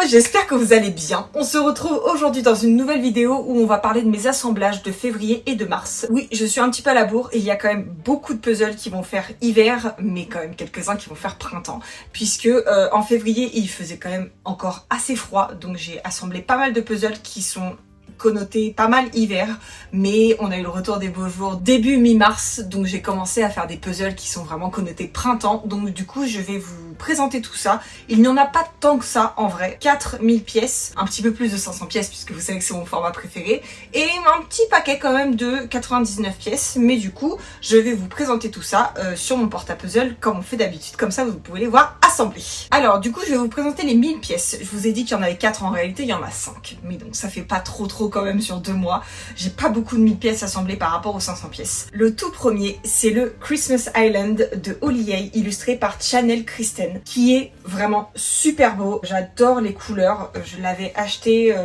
j'espère que vous allez bien. On se retrouve aujourd'hui dans une nouvelle vidéo où on va parler de mes assemblages de février et de mars. Oui, je suis un petit peu à la bourre et il y a quand même beaucoup de puzzles qui vont faire hiver, mais quand même quelques-uns qui vont faire printemps. Puisque en février, il faisait quand même encore assez froid, donc j'ai assemblé pas mal de puzzles qui sont connoté pas mal hiver, mais on a eu le retour des beaux jours début mi-mars, donc j'ai commencé à faire des puzzles qui sont vraiment connotés printemps, donc du coup je vais vous présenter tout ça. Il n'y en a pas tant que ça en vrai, 4000 pièces, un petit peu plus de 500 pièces puisque vous savez que c'est mon format préféré, et un petit paquet quand même de 99 pièces, mais du coup je vais vous présenter tout ça sur mon porte-à-puzzle comme on fait d'habitude, comme ça vous pouvez les voir assemblés. Alors du coup je vais vous présenter les 1000 pièces, je vous ai dit qu'il y en avait 4 en réalité, il y en a 5, mais donc ça fait pas trop quand même sur 2 mois. J'ai pas beaucoup de 1000 pièces assemblées par rapport aux 500 pièces. Le tout premier, c'est le Christmas Island de Holiday, illustré par Chanel Kristen, qui est vraiment super beau. J'adore les couleurs. Je l'avais acheté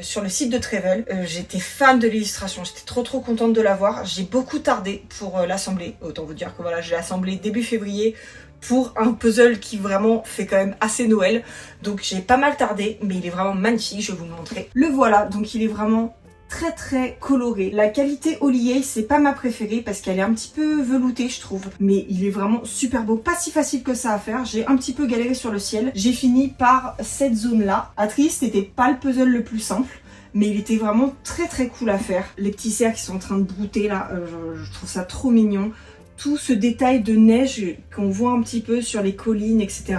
sur le site de Travel. J'étais fan de l'illustration. J'étais trop contente de l'avoir. J'ai beaucoup tardé pour l'assembler. Autant vous dire que voilà, je l'ai assemblé début février pour un puzzle qui vraiment fait quand même assez Noël, donc j'ai pas mal tardé, mais il est vraiment magnifique, je vais vous le montrer. Le voilà, donc il est vraiment très coloré. La qualité Holiday, c'est pas ma préférée parce qu'elle est un petit peu veloutée je trouve, mais il est vraiment super beau, pas si facile que ça à faire. J'ai un petit peu galéré sur le ciel, j'ai fini par cette zone là. À trier, c'était pas le puzzle le plus simple, mais il était vraiment très cool à faire. Les petits cerfs qui sont en train de brouter là, je trouve ça trop mignon. Tout ce détail de neige qu'on voit un petit peu sur les collines, etc.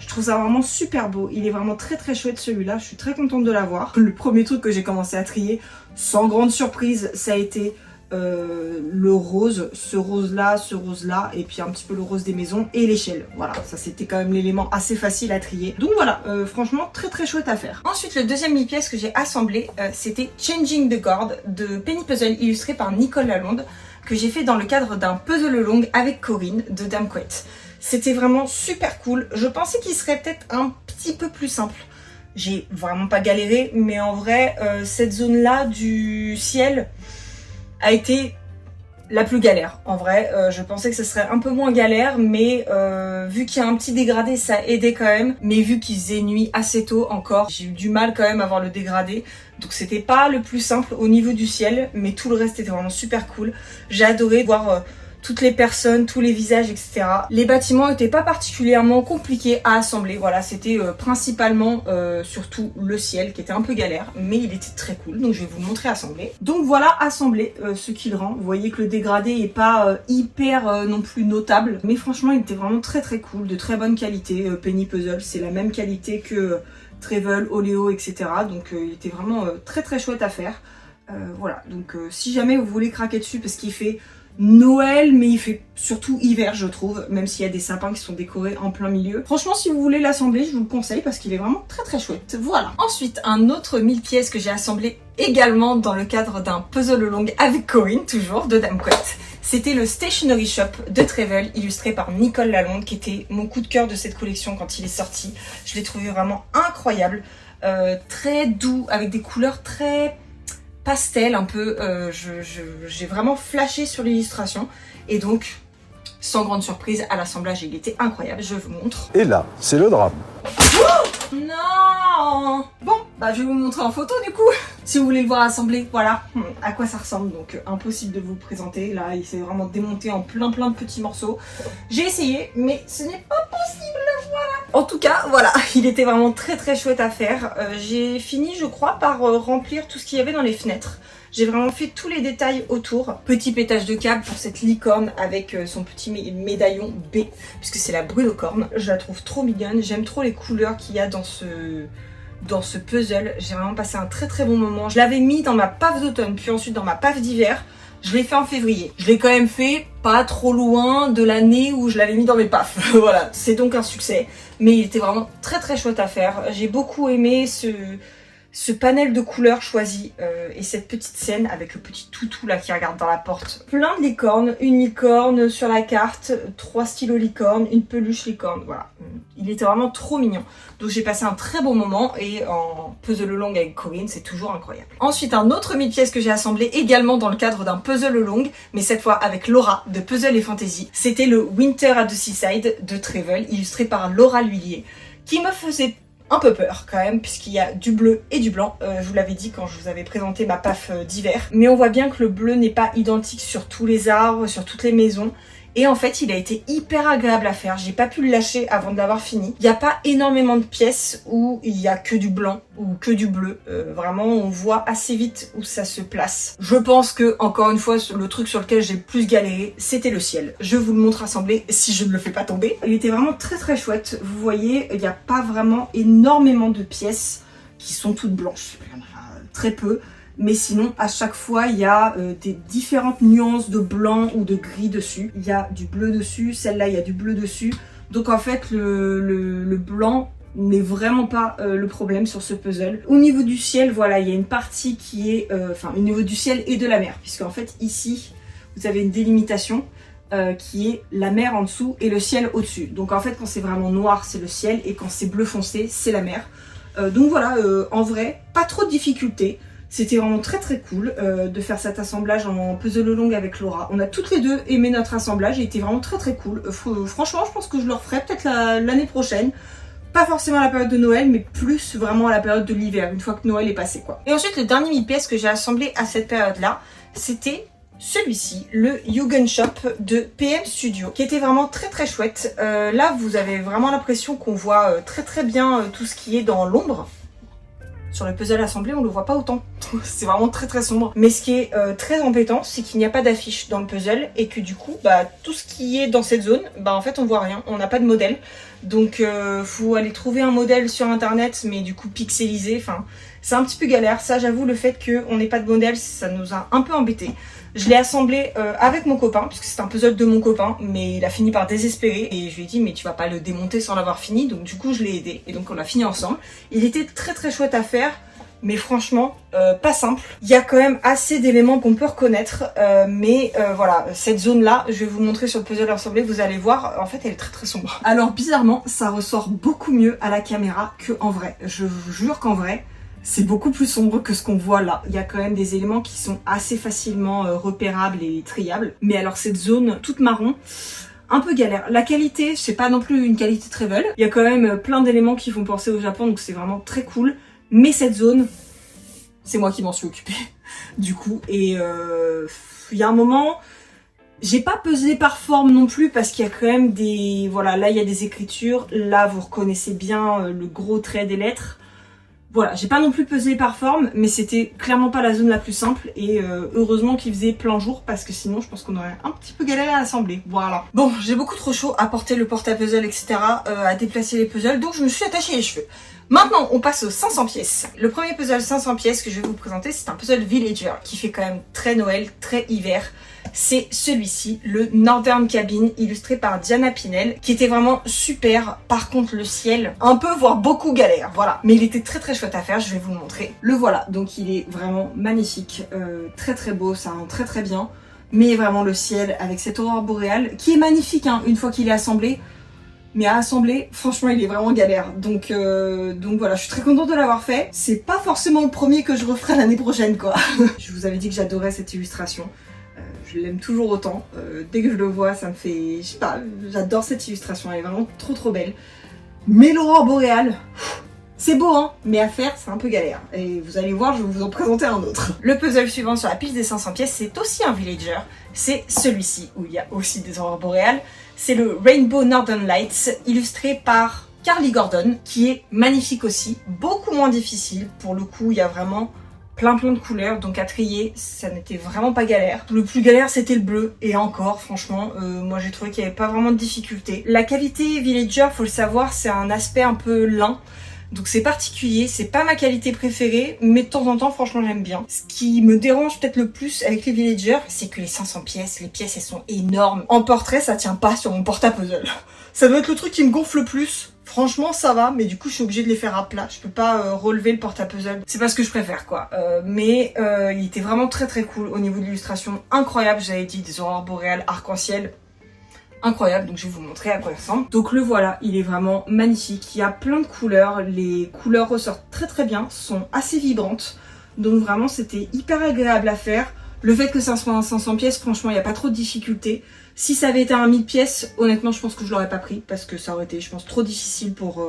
Je trouve ça vraiment super beau. Il est vraiment très chouette celui-là. Je suis très contente de l'avoir. Le premier truc que j'ai commencé à trier, sans grande surprise, ça a été le rose. Ce rose-là, et puis un petit peu le rose des maisons et l'échelle. Voilà, ça c'était quand même l'élément assez facile à trier. Donc voilà, franchement très chouette à faire. Ensuite, le deuxième 1000 pièces que j'ai assemblé, c'était Changing the Guard de Penny Puzzle, illustré par Nicole Lalonde, que j'ai fait dans le cadre d'un puzzle long avec Corinne de Dame Couette. C'était vraiment super cool. Je pensais qu'il serait peut-être un petit peu plus simple. J'ai vraiment pas galéré, mais en vrai, cette zone-là du ciel a été la plus galère. En vrai, je pensais que ce serait un peu moins galère, mais vu qu'il y a un petit dégradé, ça aidait quand même. Mais vu qu'il faisait nuit assez tôt encore, j'ai eu du mal quand même à voir le dégradé. Donc c'était pas le plus simple au niveau du ciel, mais tout le reste était vraiment super cool. J'ai adoré voir toutes les personnes, tous les visages, etc. Les bâtiments étaient pas particulièrement compliqués à assembler. Voilà, c'était principalement surtout le ciel qui était un peu galère, mais il était très cool. Donc je vais vous le montrer assemblé. Donc voilà assemblé ce qu'il rend. Vous voyez que le dégradé est pas hyper non plus notable, mais franchement il était vraiment très cool, de très bonne qualité. Penny Puzzle, c'est la même qualité que Travel, Oléo, etc. Donc il était vraiment très chouette à faire. Voilà, donc si jamais vous voulez craquer dessus, parce qu'il fait Noël, mais il fait surtout hiver je trouve, même s'il y a des sapins qui sont décorés en plein milieu. Franchement, si vous voulez l'assembler, je vous le conseille parce qu'il est vraiment très chouette. Voilà. Ensuite, un autre 1000 pièces que j'ai assemblé également dans le cadre d'un puzzle long avec Corinne, toujours, de Dame Couette. C'était le Stationery Shop de Travel, illustré par Nicole Lalonde, qui était mon coup de cœur de cette collection quand il est sorti. Je l'ai trouvé vraiment incroyable, très doux, avec des couleurs très pastel un peu. J'ai vraiment flashé sur l'illustration et donc sans grande surprise à l'assemblage il était incroyable, je vous montre. Et là, c'est le drame. Oh non. Bon, bah je vais vous montrer en photo du coup. Si vous voulez le voir assemblé, voilà à quoi ça ressemble. Donc impossible de vous le présenter, là il s'est vraiment démonté en plein de petits morceaux. J'ai essayé mais ce n'est pas possible, voilà. En tout cas, voilà, il était vraiment très chouette à faire. J'ai fini je crois par remplir tout ce qu'il y avait dans les fenêtres. J'ai vraiment fait tous les détails autour. Petit pétage de câble pour cette licorne avec son petit médaillon B, puisque c'est la brûle-corne. Je la trouve trop mignonne, j'aime trop les couleurs qu'il y a dans ce puzzle. J'ai vraiment passé un très bon moment. Je l'avais mis dans ma paf d'automne, puis ensuite dans ma paf d'hiver. Je l'ai fait en février. Je l'ai quand même fait pas trop loin de l'année où je l'avais mis dans mes pafs. Voilà, c'est donc un succès. Mais il était vraiment très chouette à faire. J'ai beaucoup aimé ce panel de couleurs choisi et cette petite scène avec le petit toutou là qui regarde dans la porte. Plein de licornes, une licorne sur la carte, 3 stylos licornes, une peluche licorne, voilà. Il était vraiment trop mignon. Donc j'ai passé un très bon moment et en puzzle long avec Corinne, c'est toujours incroyable. Ensuite, un autre 1000 pièces que j'ai assemblé également dans le cadre d'un puzzle long, mais cette fois avec Laura de Puzzle et Fantasy. C'était le Winter at the Seaside de Travel, illustré par Laura Lhuillier, qui me faisait un peu peur quand même, puisqu'il y a du bleu et du blanc. Je vous l'avais dit quand je vous avais présenté ma PAF d'hiver. Mais on voit bien que le bleu n'est pas identique sur tous les arbres, sur toutes les maisons. Et en fait, il a été hyper agréable à faire. J'ai pas pu le lâcher avant de l'avoir fini. Il n'y a pas énormément de pièces où il y a que du blanc ou que du bleu. Vraiment, on voit assez vite où ça se place. Je pense que, encore une fois, le truc sur lequel j'ai le plus galéré, c'était le ciel. Je vous le montre assemblé si je ne le fais pas tomber. Il était vraiment très très chouette. Vous voyez, il n'y a pas vraiment énormément de pièces qui sont toutes blanches. Il y en a très peu. Mais sinon, à chaque fois, il y a des différentes nuances de blanc ou de gris dessus. Il y a du bleu dessus, celle-là, il y a du bleu dessus. Donc en fait, le blanc n'est vraiment pas le problème sur ce puzzle. Au niveau du ciel, voilà, il y a une partie qui est... au niveau du ciel et de la mer. Puisque en fait, ici, vous avez une délimitation qui est la mer en dessous et le ciel au-dessus. Donc en fait, quand c'est vraiment noir, c'est le ciel. Et quand c'est bleu foncé, c'est la mer. Donc voilà, en vrai, pas trop de difficultés. C'était vraiment très très cool de faire cet assemblage en puzzle along avec Laura. On a toutes les deux aimé notre assemblage, il était vraiment très très cool. Franchement, je pense que je le referai peut-être l'année prochaine. Pas forcément à la période de Noël, mais plus vraiment à la période de l'hiver, une fois que Noël est passé quoi. Et ensuite, le dernier mini-pièce que j'ai assemblé à cette période-là, c'était celui-ci, le Yugen Shop de PM Studio, qui était vraiment très très chouette. Là, vous avez vraiment l'impression qu'on voit très très bien tout ce qui est dans l'ombre. Sur le puzzle assemblé, on le voit pas autant. C'est vraiment très très sombre. Mais ce qui est très embêtant, c'est qu'il n'y a pas d'affiche dans le puzzle et que du coup, tout ce qui est dans cette zone, en fait, on voit rien. On n'a pas de modèle. Donc, faut aller trouver un modèle sur internet, mais du coup pixelisé. Enfin, c'est un petit peu galère. Ça, j'avoue, le fait qu'on n'ait pas de modèle, ça nous a un peu embêté. Je l'ai assemblé avec mon copain, puisque c'est un puzzle de mon copain, mais il a fini par désespérer. Et je lui ai dit, mais tu vas pas le démonter sans l'avoir fini. Donc du coup, je l'ai aidé. Et donc on l'a fini ensemble. Il était très très chouette à faire, mais franchement, pas simple. Il y a quand même assez d'éléments qu'on peut reconnaître. Mais voilà, cette zone-là, je vais vous montrer sur le puzzle assemblé, vous allez voir, en fait, elle est très très sombre. Alors bizarrement, ça ressort beaucoup mieux à la caméra qu'en vrai. Je vous jure qu'en vrai, c'est beaucoup plus sombre que ce qu'on voit là. Il y a quand même des éléments qui sont assez facilement repérables et triables. Mais alors cette zone toute marron, un peu galère. La qualité, c'est pas non plus une qualité très belle. Il y a quand même plein d'éléments qui font penser au Japon, donc c'est vraiment très cool. Mais cette zone, c'est moi qui m'en suis occupée, du coup. Et il y a un moment... J'ai pas pesé par forme non plus parce qu'il y a quand même des... Voilà, là il y a des écritures. Là, vous reconnaissez bien le gros trait des lettres. Voilà, j'ai pas non plus pesé par forme, mais c'était clairement pas la zone la plus simple et heureusement qu'il faisait plein jour parce que sinon je pense qu'on aurait un petit peu galéré à assembler. Voilà. Bon, j'ai beaucoup trop chaud à porter le porte-à-puzzle, etc., à déplacer les puzzles, donc je me suis attachée les cheveux. Maintenant, on passe aux 500 pièces. Le premier puzzle 500 pièces que je vais vous présenter, c'est un puzzle Villager qui fait quand même très Noël, très hiver. C'est celui-ci, le Northern Cabin, illustré par Diana Pinel, qui était vraiment super. Par contre, le ciel, un peu, voire beaucoup galère, voilà. Mais il était très très chouette à faire, je vais vous le montrer. Le voilà, donc il est vraiment magnifique, très très beau, ça rend très très bien. Mais vraiment le ciel, avec cette aurore boréale, qui est magnifique hein, une fois qu'il est assemblé. Mais à assembler, franchement, il est vraiment galère. Donc voilà, je suis très contente de l'avoir fait. C'est pas forcément le premier que je referai l'année prochaine, quoi. Je vous avais dit que j'adorais cette illustration. Je l'aime toujours autant. Dès que je le vois, ça me fait... Je sais pas, j'adore cette illustration. Elle est vraiment trop trop belle. Mais l'aurore boréale, c'est beau, hein, mais à faire, c'est un peu galère. Et vous allez voir, je vais vous en présenter un autre. Le puzzle suivant sur la piste des 500 pièces, c'est aussi un villager. C'est celui-ci, où il y a aussi des aurores boréales. C'est le Rainbow Northern Lights, illustré par Carly Gordon, qui est magnifique aussi, beaucoup moins difficile. Pour le coup, il y a vraiment plein de couleurs, donc à trier, ça n'était vraiment pas galère. Le plus galère, c'était le bleu, et encore, franchement, moi j'ai trouvé qu'il n'y avait pas vraiment de difficulté. La qualité Villager, faut le savoir, c'est un aspect un peu lent. Donc c'est particulier, c'est pas ma qualité préférée, mais de temps en temps, franchement, j'aime bien. Ce qui me dérange peut-être le plus avec les villagers, c'est que les 500 pièces, les pièces, elles sont énormes. En portrait, ça tient pas sur mon porte-à-puzzle. Ça doit être le truc qui me gonfle le plus. Franchement, ça va, mais du coup, je suis obligée de les faire à plat. Je peux pas relever le porte-à-puzzle. C'est pas ce que je préfère, quoi. Mais il était vraiment très très cool au niveau de l'illustration. Incroyable, j'avais dit, des aurores boréales, arc-en-ciel. Incroyable, donc je vais vous montrer à quoi il ressemble. Donc le voilà, il est vraiment magnifique, il y a plein de couleurs, les couleurs ressortent très très bien, sont assez vibrantes, donc vraiment c'était hyper agréable à faire. Le fait que ça soit un 500 pièces, franchement il n'y a pas trop de difficultés. Si ça avait été un 1000 pièces, honnêtement je pense que je l'aurais pas pris, parce que ça aurait été je pense trop difficile pour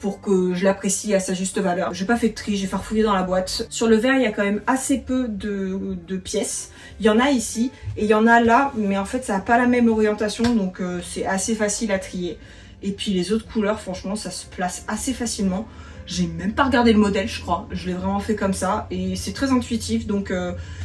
pour que je l'apprécie à sa juste valeur. J'ai pas fait de tri, j'ai farfouillé dans la boîte. Sur le verre, il y a quand même assez peu de pièces. Il y en a ici et il y en a là, mais en fait ça n'a pas la même orientation, donc c'est assez facile à trier. Et puis les autres couleurs, franchement, ça se place assez facilement. J'ai même pas regardé le modèle, je crois. Je l'ai vraiment fait comme ça et c'est très intuitif. Donc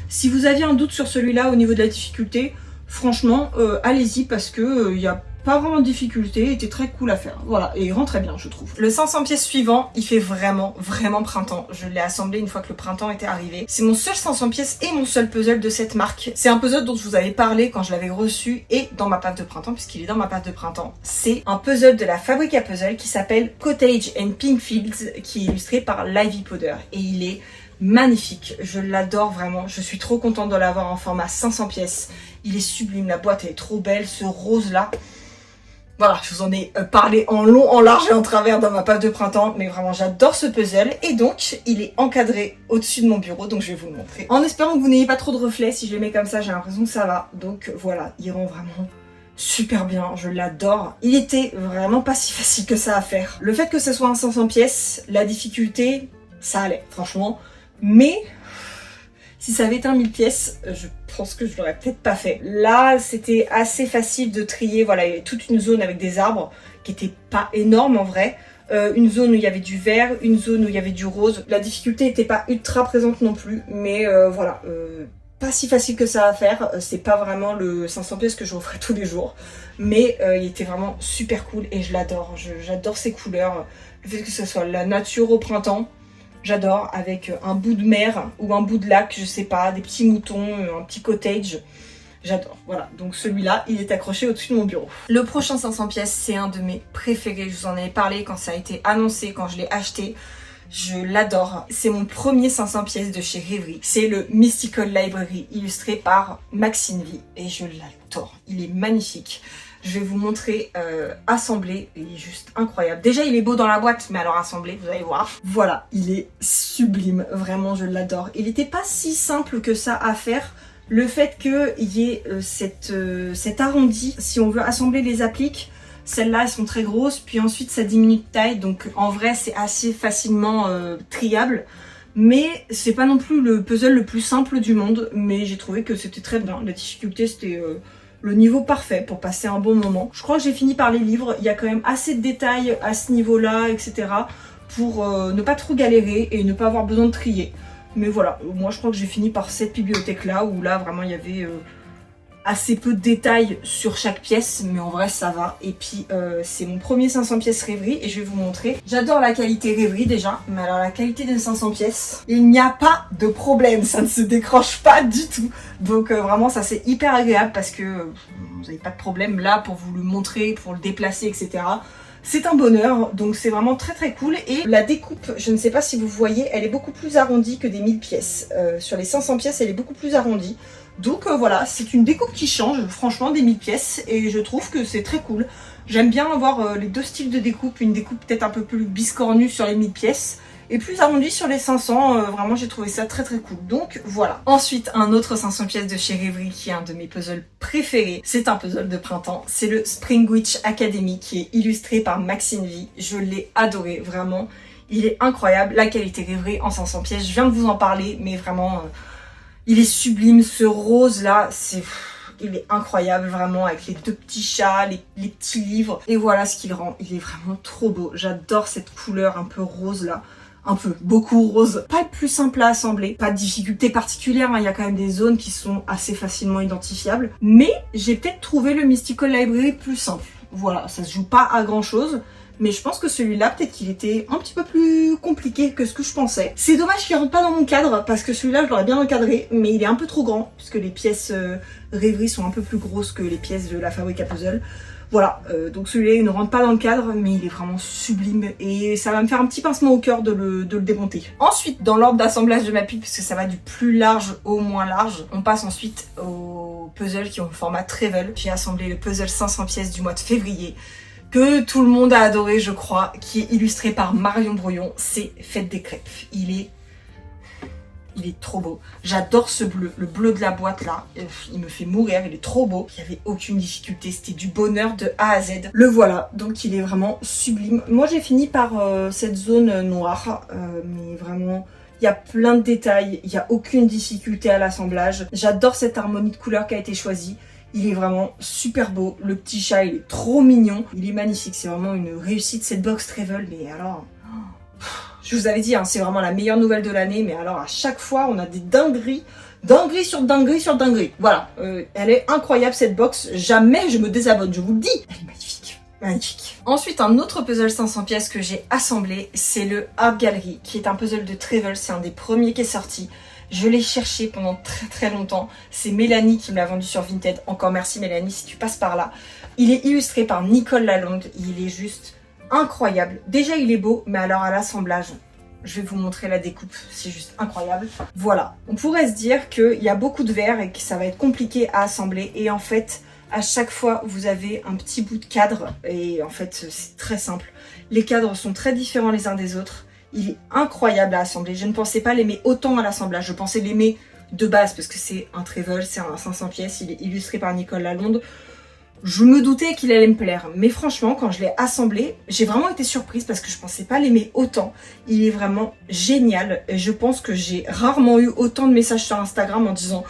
si vous aviez un doute sur celui-là au niveau de la difficulté, franchement, allez-y parce que il y a pas vraiment de difficulté, il était très cool à faire. Voilà, et il rend très bien, je trouve. Le 500 pièces suivant, il fait vraiment printemps. Je l'ai assemblé une fois que le printemps était arrivé. C'est mon seul 500 pièces et mon seul puzzle de cette marque. C'est un puzzle dont je vous avais parlé quand je l'avais reçu et dans ma pâte de printemps, puisqu'il est dans ma pâte de printemps. C'est un puzzle de la Fabrique à Puzzle qui s'appelle Cottage and Pink Fields, qui est illustré par Livy Powder. Et il est magnifique, je l'adore vraiment, je suis trop contente de l'avoir en format 500 pièces. Il est sublime, la boîte est trop belle, ce rose là. Voilà, je vous en ai parlé en long, en large et en travers dans ma pâte de printemps, mais vraiment j'adore ce puzzle et donc il est encadré au-dessus de mon bureau, donc je vais vous le montrer. En espérant que vous n'ayez pas trop de reflets, si je les mets comme ça j'ai l'impression que ça va, donc voilà, il rend vraiment super bien, je l'adore. Il était vraiment pas si facile que ça à faire. Le fait que ce soit un 500 pièces, la difficulté, ça allait, franchement, mais si ça avait été un 1000 pièces, je pense que je l'aurais peut-être pas fait. Là, c'était assez facile de trier. Voilà, il y avait toute une zone avec des arbres qui était pas énorme en vrai. Une zone où il y avait du vert, une zone où il y avait du rose. La difficulté n'était pas ultra présente non plus, mais voilà, pas si facile que ça à faire. C'est pas vraiment le 500 pièces que je referai tous les jours, mais il était vraiment super cool et je l'adore. J'adore ces couleurs. Le fait que ce soit la nature au printemps. J'adore, avec un bout de mer ou un bout de lac, je sais pas, des petits moutons, un petit cottage. J'adore, voilà. Donc celui-là, il est accroché au-dessus de mon bureau. Le prochain 500 pièces, c'est un de mes préférés. Je vous en avais parlé quand ça a été annoncé, quand je l'ai acheté. Je l'adore. C'est mon premier 500 pièces de chez Rêverie. C'est le Mystical Library, illustré par Maxine V. Et je l'adore. Il est magnifique. Je vais vous montrer assemblé, il est juste incroyable. Déjà il est beau dans la boîte, mais alors assemblé, vous allez voir. Voilà, il est sublime, vraiment je l'adore. Il n'était pas si simple que ça à faire. Le fait qu'il y ait cet arrondi, si on veut assembler les appliques, celles-là elles sont très grosses, puis ensuite ça diminue de taille, donc en vrai c'est assez facilement triable. Mais c'est pas non plus le puzzle le plus simple du monde, mais j'ai trouvé que c'était très bien. La difficulté c'était le niveau parfait pour passer un bon moment. Je crois que j'ai fini par les livres, il y a quand même assez de détails à ce niveau-là, etc. pour ne pas trop galérer et ne pas avoir besoin de trier. Mais voilà, moi je crois que j'ai fini par cette bibliothèque-là, où là vraiment il y avait assez peu de détails sur chaque pièce, mais en vrai ça va. Et puis c'est mon premier 500 pièces Rêverie et je vais vous montrer. J'adore la qualité Rêverie déjà, mais alors la qualité des 500 pièces, il n'y a pas de problème, ça ne se décroche pas du tout. Donc vraiment ça c'est hyper agréable parce que vous n'avez pas de problème là pour vous le montrer, pour le déplacer, etc. C'est un bonheur, donc c'est vraiment très cool. Et la découpe, je ne sais pas si vous voyez, elle est beaucoup plus arrondie que des 1000 pièces. Sur les 500 pièces, elle est beaucoup plus arrondie. Donc voilà, c'est une découpe qui change, franchement, des 1000 pièces. Et je trouve que c'est très cool. J'aime bien avoir les deux styles de découpe. Une découpe peut-être un peu plus biscornue sur les 1000 pièces. Et plus arrondi sur les 500, vraiment j'ai trouvé ça très cool. Donc voilà. Ensuite, un autre 500 pièces de chez Rêverie qui est un de mes puzzles préférés. C'est un puzzle de printemps. C'est le Spring Witch Academy qui est illustré par Maxine V. Je l'ai adoré, vraiment. Il est incroyable. La qualité Rêverie en 500 pièces, je viens de vous en parler, mais vraiment, il est sublime. Ce rose là, il est incroyable vraiment, avec les deux petits chats, les petits livres. Et voilà ce qu'il rend. Il est vraiment trop beau. J'adore cette couleur un peu rose là. Un peu, beaucoup rose. Pas le plus simple à assembler, pas de difficulté particulière, hein. Il y a quand même des zones qui sont assez facilement identifiables. Mais j'ai peut-être trouvé le Mystical Library plus simple. Voilà, ça se joue pas à grand chose. Mais je pense que celui-là, peut-être qu'il était un petit peu plus compliqué que ce que je pensais. C'est dommage qu'il rentre pas dans mon cadre, parce que celui-là, je l'aurais bien encadré, mais il est un peu trop grand, puisque les pièces Rêverie sont un peu plus grosses que les pièces de la Fabrique à Puzzle. Voilà, donc celui-là il ne rentre pas dans le cadre, mais il est vraiment sublime et ça va me faire un petit pincement au cœur de le démonter. Ensuite, dans l'ordre d'assemblage de ma pile, puisque ça va du plus large au moins large, on passe ensuite aux puzzles qui ont le format Travel. J'ai assemblé le puzzle 500 pièces du mois de février, que tout le monde a adoré je crois, qui est illustré par Marion Brouillon. C'est Fête des crêpes. Il il est trop beau. J'adore ce bleu, le bleu de la boîte là, il me fait mourir, il est trop beau. Il n'y avait aucune difficulté, c'était du bonheur de A à Z. Le voilà, donc il est vraiment sublime. Moi j'ai fini par cette zone noire, mais vraiment... Il y a plein de détails, il n'y a aucune difficulté à l'assemblage. J'adore cette harmonie de couleurs qui a été choisie. Il est vraiment super beau. Le petit chat, il est trop mignon. Il est magnifique. C'est vraiment une réussite cette box travel. Mais alors... Je vous avais dit, hein, c'est vraiment la meilleure nouvelle de l'année. Mais alors à chaque fois, on a des dingueries. Dinguerie sur dinguerie sur dinguerie. Voilà. Elle est incroyable cette box. Jamais je me désabonne, je vous le dis. Elle est magnifique. Magnifique. Ensuite, un autre puzzle 500 pièces que j'ai assemblé, c'est le Art Gallery, qui est un puzzle de travel. C'est un des premiers qui est sorti. Je l'ai cherché pendant très longtemps. C'est Mélanie qui me l'a vendu sur Vinted. Encore merci Mélanie si tu passes par là. Il est illustré par Nicole Lalonde. Il est juste incroyable. Déjà, il est beau, mais alors à l'assemblage, je vais vous montrer la découpe. C'est juste incroyable. Voilà. On pourrait se dire qu'il y a beaucoup de verre et que ça va être compliqué à assembler. Et en fait... à chaque fois, vous avez un petit bout de cadre et en fait, c'est très simple. Les cadres sont très différents les uns des autres. Il est incroyable à assembler. Je ne pensais pas l'aimer autant à l'assemblage. Je pensais l'aimer de base parce que c'est un travel, c'est un 500 pièces. Il est illustré par Nicole Lalonde. Je me doutais qu'il allait me plaire. Mais franchement, quand je l'ai assemblé, j'ai vraiment été surprise parce que je pensais pas l'aimer autant. Il est vraiment génial. Et je pense que j'ai rarement eu autant de messages sur Instagram en disant...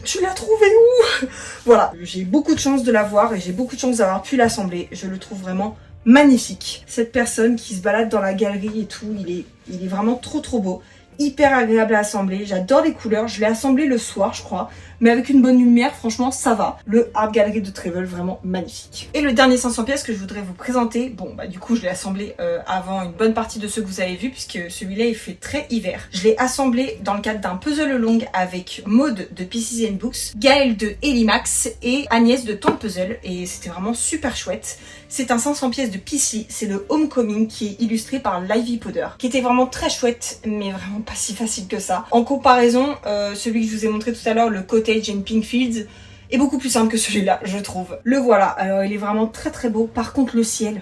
Tu l'as trouvé où? Voilà, j'ai beaucoup de chance de l'avoir et j'ai beaucoup de chance d'avoir pu l'assembler. Je le trouve vraiment magnifique. Cette personne qui se balade dans la galerie et tout, il est vraiment trop beau. Hyper agréable à assembler, j'adore les couleurs. Je l'ai assemblé le soir je crois, mais avec une bonne lumière, franchement ça va. Le Art Gallery de Travel, vraiment magnifique. Et le dernier 500 pièces que je voudrais vous présenter, bon bah du coup je l'ai assemblé avant une bonne partie de ceux que vous avez vus, puisque celui-là il fait très hiver. Je l'ai assemblé dans le cadre d'un puzzle long avec Maud de Pieces and Books, Gaëlle de Elimax et Agnès de Temps Puzzle, et c'était vraiment super chouette. C'est un 500 pièces de Pissy, c'est le Homecoming qui est illustré par Livy Powder, qui était vraiment très chouette, mais vraiment pas si facile que ça. En comparaison, celui que je vous ai montré tout à l'heure, le Cottage and Pink Fields, est beaucoup plus simple que celui-là, je trouve. Le voilà, alors il est vraiment très beau. Par contre, le ciel,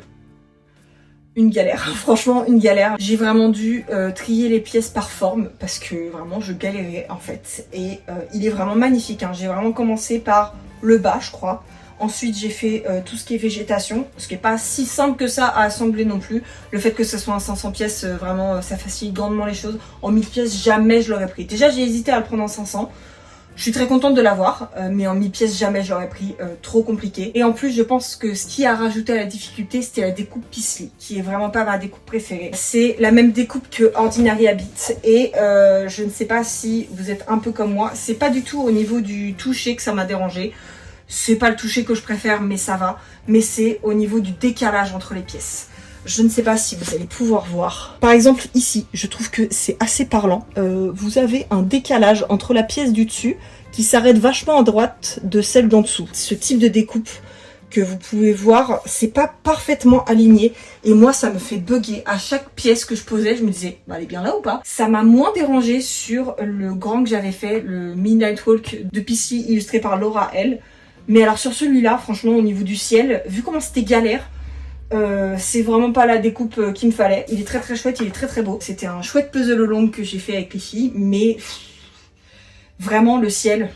une galère, franchement une galère. J'ai vraiment dû trier les pièces par forme, parce que vraiment je galérais en fait. Et il est vraiment magnifique, hein. J'ai vraiment commencé par le bas, je crois. Ensuite, j'ai fait tout ce qui est végétation, ce qui n'est pas si simple que ça à assembler non plus. Le fait que ce soit un 500 pièces, vraiment, ça facilite grandement les choses. En 1000 pièces, jamais je l'aurais pris. Déjà, j'ai hésité à le prendre en 500. Je suis très contente de l'avoir, mais en 1000 pièces, jamais je l'aurais pris, trop compliqué. Et en plus, je pense que ce qui a rajouté à la difficulté, c'était la découpe Paisley, qui est vraiment pas ma découpe préférée. C'est la même découpe que Ordinary Habit, et je ne sais pas si vous êtes un peu comme moi. C'est pas du tout au niveau du toucher que ça m'a dérangé. C'est pas le toucher que je préfère, mais ça va. Mais c'est au niveau du décalage entre les pièces. Je ne sais pas si vous allez pouvoir voir. Par exemple, ici, je trouve que c'est assez parlant. Vous avez un décalage entre la pièce du dessus qui s'arrête vachement à droite de celle d'en dessous. Ce type de découpe que vous pouvez voir, c'est pas parfaitement aligné. Et moi, ça me fait bugger. À chaque pièce que je posais, je me disais, bah, elle est bien là ou pas? Ça m'a moins dérangé sur le grand que j'avais fait, le Midnight Walk de Pissy, illustré par Laura L. Mais alors sur celui-là, franchement, au niveau du ciel, vu comment c'était galère, c'est vraiment pas la découpe qu'il me fallait. Il est très chouette, il est très beau. C'était un chouette puzzle long que j'ai fait avec les filles, mais vraiment le ciel,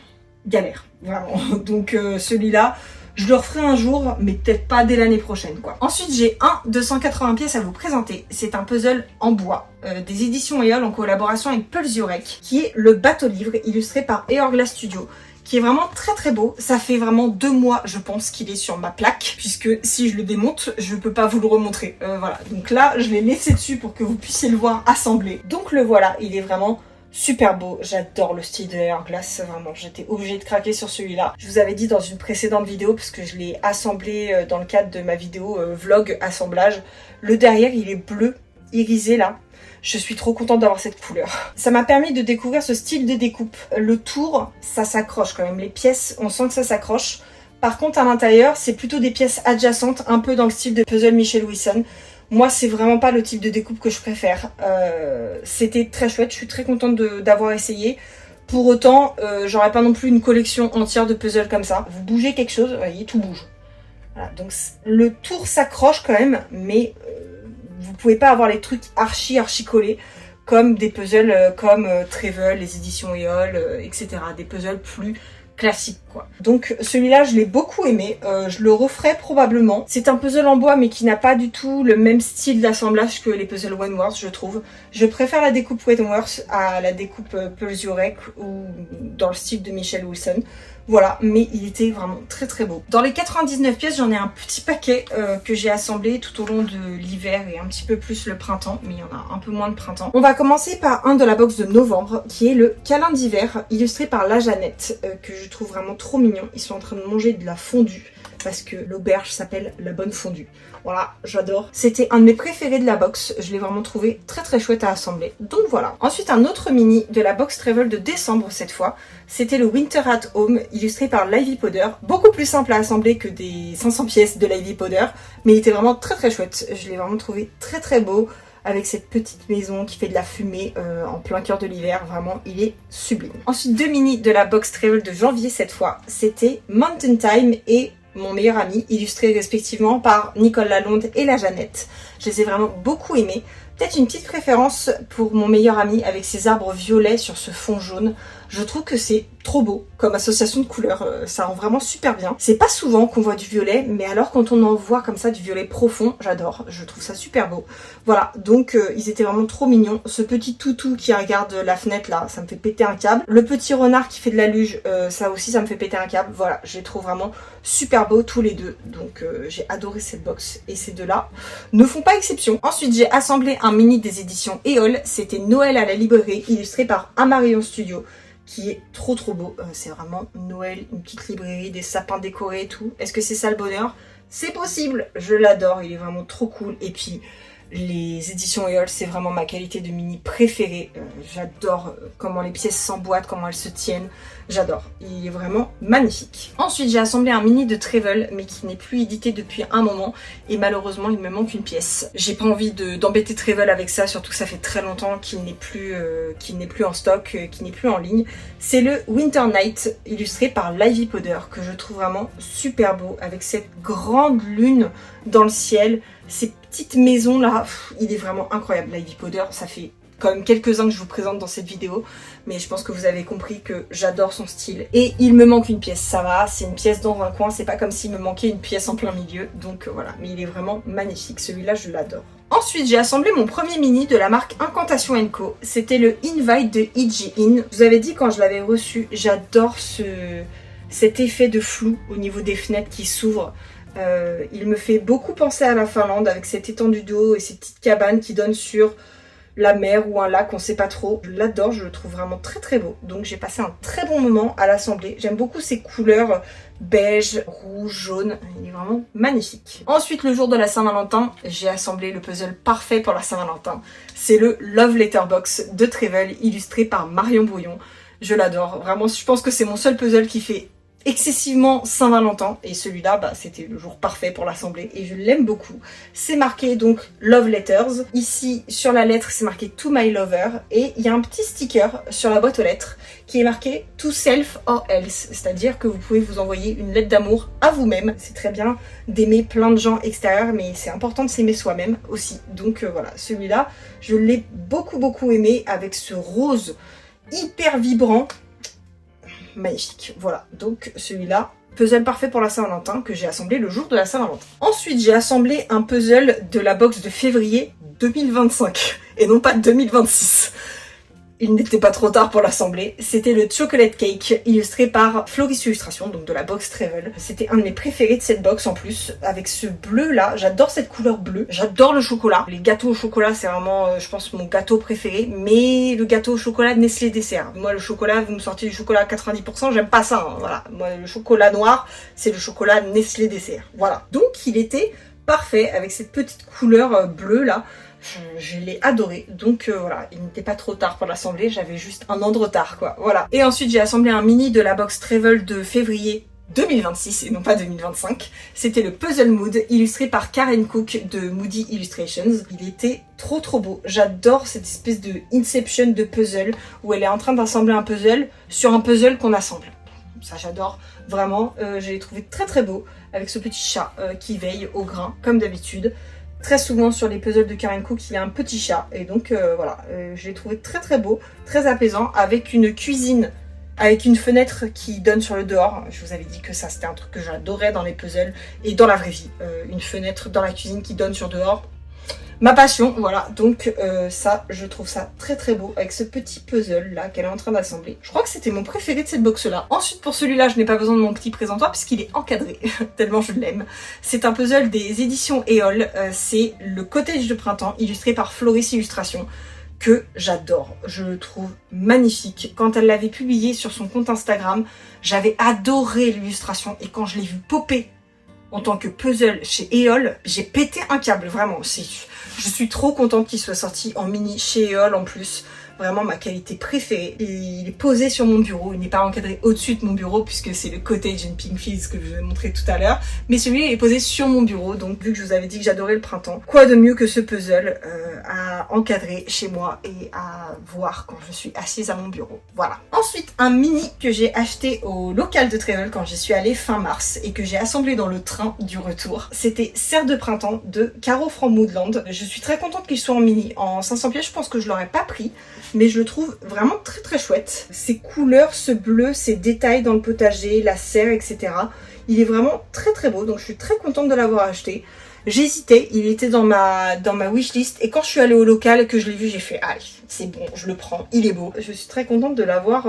galère, vraiment. Donc celui-là, je le referai un jour, mais peut-être pas dès l'année prochaine, quoi. Ensuite, j'ai un 280 pièces à vous présenter. C'est un puzzle en bois, des éditions Éole en collaboration avec Pulsiorec, qui est le bateau-livre illustré par Hourglass Studio, qui est vraiment très beau. Ça fait vraiment 2 mois, je pense, qu'il est sur ma plaque, puisque si je le démonte, je peux pas vous le remontrer. Voilà, donc là, je l'ai laissé dessus pour que vous puissiez le voir assemblé. Donc le voilà, il est vraiment super beau. J'adore le style de Hourglass, vraiment. J'étais obligée de craquer sur celui-là. Je vous avais dit dans une précédente vidéo, parce que je l'ai assemblé dans le cadre de ma vidéo vlog assemblage, le derrière, il est bleu, irisé là. Je suis trop contente d'avoir cette couleur. Ça m'a permis de découvrir ce style de découpe. Le tour, ça s'accroche quand même. Les pièces, on sent que ça s'accroche. Par contre, à l'intérieur, c'est plutôt des pièces adjacentes, un peu dans le style de puzzle Michel Wilson. Moi, c'est vraiment pas le type de découpe que je préfère. C'était très chouette, je suis très contente d'avoir essayé. Pour autant, j'aurais pas non plus une collection entière de puzzles comme ça. Vous bougez quelque chose, vous voyez, tout bouge. Voilà, donc le tour s'accroche quand même, mais... vous pouvez pas avoir les trucs archi collés comme des puzzles comme Travel, les éditions Éole, etc. Des puzzles plus classique quoi. Donc celui-là je l'ai beaucoup aimé, je le referai probablement. C'est un puzzle en bois mais qui n'a pas du tout le même style d'assemblage que les puzzles Wentworth je trouve. Je préfère la découpe Wentworth à la découpe Pulsarek ou dans le style de Michelle Wilson. Voilà, mais il était vraiment très très beau. Dans les 99 pièces, j'en ai un petit paquet que j'ai assemblé tout au long de l'hiver et un petit peu plus le printemps, mais il y en a un peu moins de printemps. On va commencer par un de la box de novembre, qui est le câlin d'hiver, illustré par La Jeannette, que je trouve vraiment trop mignon. Ils sont en train de manger de la fondue, parce que l'auberge s'appelle La Bonne Fondue. Voilà, j'adore. C'était un de mes préférés de la box, je l'ai vraiment trouvé très très chouette à assembler. Donc voilà. Ensuite, un autre mini de la box Travel de décembre cette fois, c'était le Winter at Home, illustré par Livy Powder. Beaucoup plus simple à assembler que des 500 pièces de Livy Powder, mais il était vraiment très très chouette. Je l'ai vraiment trouvé très très beau, avec cette petite maison qui fait de la fumée en plein cœur de l'hiver. Vraiment, il est sublime. Ensuite, deux mini de la box Travel de janvier cette fois, c'était Mountain Time et Mon meilleur ami, illustrés respectivement par Nicole Lalonde et La Jeannette. Je les ai vraiment beaucoup aimés. Peut-être une petite préférence pour Mon meilleur ami avec ses arbres violets sur ce fond jaune. Je trouve que c'est trop beau comme association de couleurs, ça rend vraiment super bien. C'est pas souvent qu'on voit du violet, mais alors quand on en voit comme ça du violet profond, j'adore, je trouve ça super beau. Voilà, donc ils étaient vraiment trop mignons. Ce petit toutou qui regarde la fenêtre là, ça me fait péter un câble. Le petit renard qui fait de la luge, ça aussi ça me fait péter un câble. Voilà, je les trouve vraiment super beaux tous les deux, donc j'ai adoré cette box et ces deux-là ne font pas exception. Ensuite j'ai assemblé un mini des éditions Éole, c'était Noël à la librairie, illustré par Amarion Studio, qui est trop trop beau. C'est vraiment Noël, une petite librairie, des sapins décorés et tout. Est-ce que c'est ça le bonheur? C'est possible, je l'adore, il est vraiment trop cool. Et puis les éditions Éole, c'est vraiment ma qualité de mini préférée. J'adore comment les pièces s'emboîtent, comment elles se tiennent. J'adore, il est vraiment magnifique. Ensuite, j'ai assemblé un mini de Travel, mais qui n'est plus édité depuis un moment. Et malheureusement, il me manque une pièce. J'ai pas envie d'embêter Travel avec ça, surtout que ça fait très longtemps qu'il n'est plus en stock, qu'il n'est plus en ligne. C'est le Winter Night, illustré par Livy Powder, que je trouve vraiment super beau, avec cette grande lune dans le ciel. Ces petites maisons là, il est vraiment incroyable. Livy Powder, ça fait quand même quelques-uns que je vous présente dans cette vidéo, mais je pense que vous avez compris que j'adore son style. Et il me manque une pièce, ça va, c'est une pièce dans un coin, c'est pas comme s'il me manquait une pièce en plein milieu, donc voilà, mais il est vraiment magnifique, celui-là je l'adore. Ensuite, j'ai assemblé mon premier mini de la marque Incantation &Co. C'était le Invite de E.G. In. Je vous avais dit quand je l'avais reçu, j'adore cet effet de flou au niveau des fenêtres qui s'ouvrent. Il me fait beaucoup penser à la Finlande avec cette étendue d'eau et ces petites cabanes qui donnent sur la mer ou un lac, on sait pas trop. Je l'adore, je le trouve vraiment très très beau. Donc j'ai passé un très bon moment à l'assembler. J'aime beaucoup ces couleurs beige, rouge, jaune. Il est vraiment magnifique. Ensuite, le jour de la Saint-Valentin, j'ai assemblé le puzzle parfait pour la Saint-Valentin. C'est le Love Letter Box de Travel, illustré par Marion Brouillon. Je l'adore. Vraiment, je pense que c'est mon seul puzzle qui fait excessivement Saint-Valentin, et celui-là c'était le jour parfait pour l'assembler et je l'aime beaucoup. C'est marqué donc Love Letters, ici sur la lettre c'est marqué To My Lover, et il y a un petit sticker sur la boîte aux lettres qui est marqué To Self or Else, c'est-à-dire que vous pouvez vous envoyer une lettre d'amour à vous-même. C'est très bien d'aimer plein de gens extérieurs, mais c'est important de s'aimer soi-même aussi. Donc voilà, celui-là je l'ai beaucoup aimé, avec ce rose hyper vibrant. Magnifique, voilà, donc celui-là, puzzle parfait pour la Saint-Valentin que j'ai assemblé le jour de la Saint-Valentin. Ensuite, j'ai assemblé un puzzle de la box de février 2025 et non pas 2026. Il n'était pas trop tard pour l'assembler. C'était le Chocolate Cake, illustré par Floris Illustration, donc de la box Travel. C'était un de mes préférés de cette box en plus, avec ce bleu là. J'adore cette couleur bleue. J'adore le chocolat. Les gâteaux au chocolat, c'est vraiment, je pense, mon gâteau préféré. Mais le gâteau au chocolat Nestlé Dessert. Moi, le chocolat, vous me sortez du chocolat à 90%, j'aime pas ça. Hein, voilà. Moi, le chocolat noir, c'est le chocolat Nestlé Dessert. Voilà. Donc, il était parfait avec cette petite couleur bleue là. Je l'ai adoré, donc voilà, il n'était pas trop tard pour l'assembler, j'avais juste un an de retard quoi, voilà. Et ensuite j'ai assemblé un mini de la box Travel de février 2026 et non pas 2025. C'était le Puzzle Mood, illustré par Karen Cook de Moody Illustrations. Il était trop beau, j'adore cette espèce de Inception de puzzle où elle est en train d'assembler un puzzle sur un puzzle qu'on assemble. Ça j'adore, vraiment, je l'ai trouvé très beau, avec ce petit chat qui veille au grain, comme d'habitude. Très souvent sur les puzzles de Karen Cook, il y a un petit chat. Et donc voilà, je l'ai trouvé très très beau, très apaisant, avec une cuisine, avec une fenêtre qui donne sur le dehors. Je vous avais dit que ça c'était un truc que j'adorais dans les puzzles et dans la vraie vie. Une fenêtre dans la cuisine qui donne sur dehors. Ma passion, voilà, donc ça, je trouve ça très très beau avec ce petit puzzle là qu'elle est en train d'assembler. Je crois que c'était mon préféré de cette box là. Ensuite pour celui-là, je n'ai pas besoin de mon petit présentoir puisqu'il est encadré, tellement je l'aime. C'est un puzzle des éditions Éole, c'est le cottage de printemps illustré par Floris Illustration que j'adore, je le trouve magnifique. Quand elle l'avait publié sur son compte Instagram, j'avais adoré l'illustration et quand je l'ai vu popper en tant que puzzle chez Éole, j'ai pété un câble, vraiment. Je suis trop contente qu'il soit sorti en mini chez Éole en plus. Vraiment ma qualité préférée. Il est posé sur mon bureau, il n'est pas encadré au-dessus de mon bureau puisque c'est le Cottage and Pink Fields que je vous ai montré tout à l'heure. Mais celui-là il est posé sur mon bureau, donc vu que je vous avais dit que j'adorais le printemps, quoi de mieux que ce puzzle à encadrer chez moi et à voir quand je suis assise à mon bureau. Voilà. Ensuite, un mini que j'ai acheté au local de Travel quand j'y suis allée fin mars et que j'ai assemblé dans le train du retour. C'était Serre de printemps de Caro from Woodland. Je suis très contente qu'il soit en mini. En 500 pièces, je pense que je l'aurais pas pris. Mais je le trouve vraiment très très chouette. Ses couleurs, ce bleu, ces détails dans le potager, la serre, etc. Il est vraiment très très beau, donc je suis très contente de l'avoir acheté. J'hésitais, il était dans ma wishlist et quand je suis allée au local et que je l'ai vu, j'ai fait allez, c'est bon, je le prends, il est beau. Je suis très contente de l'avoir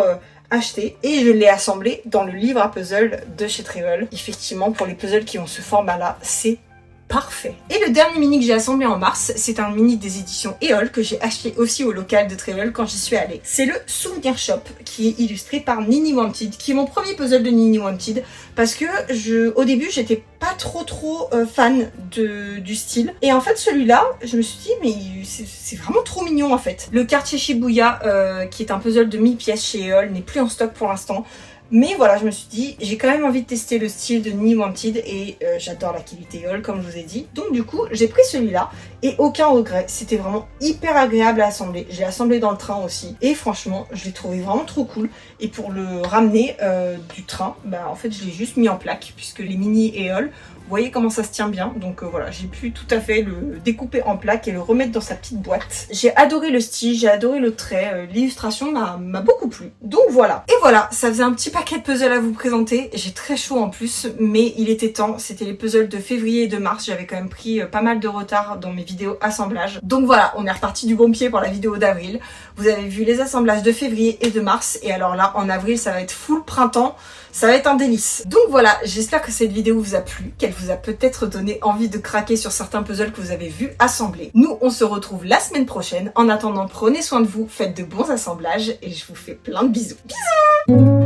acheté et je l'ai assemblé dans le livre à puzzle de chez Travel. Effectivement, pour les puzzles qui ont ce format-là, c'est parfait. Et le dernier mini que j'ai assemblé en mars, c'est un mini des éditions Éole que j'ai acheté aussi au local de Travel quand j'y suis allée. C'est le Souvenir Shop qui est illustré par Nini Wanted, qui est mon premier puzzle de Nini Wanted parce que au début j'étais pas trop fan du style et en fait celui-là je me suis dit mais c'est vraiment trop mignon en fait. Le quartier Shibuya qui est un puzzle de 1000 pièces chez Éole n'est plus en stock pour l'instant. Mais voilà, je me suis dit, j'ai quand même envie de tester le style de Nini Wanted et j'adore la qualité Éole comme je vous ai dit. Donc du coup, j'ai pris celui-là et aucun regret. C'était vraiment hyper agréable à assembler. J'ai assemblé dans le train aussi et franchement, je l'ai trouvé vraiment trop cool. Et pour le ramener du train, bah en fait, je l'ai juste mis en plaque puisque les mini Éole, vous voyez comment ça se tient bien. Donc voilà, j'ai pu tout à fait le découper en plaques et le remettre dans sa petite boîte. J'ai adoré le style, j'ai adoré le trait, l'illustration m'a beaucoup plu. Donc voilà. Et voilà, ça faisait un petit paquet de puzzles à vous présenter. J'ai très chaud en plus, mais il était temps. C'était les puzzles de février et de mars. J'avais quand même pris pas mal de retard dans mes vidéos assemblage. Donc voilà, on est reparti du bon pied pour la vidéo d'avril. Vous avez vu les assemblages de février et de mars. Et alors là, en avril, ça va être full printemps. Ça va être un délice. Donc voilà, j'espère que cette vidéo vous a plu, qu'elle vous a peut-être donné envie de craquer sur certains puzzles que vous avez vus assembler. Nous, on se retrouve la semaine prochaine. En attendant, prenez soin de vous, faites de bons assemblages et je vous fais plein de bisous. Bisous!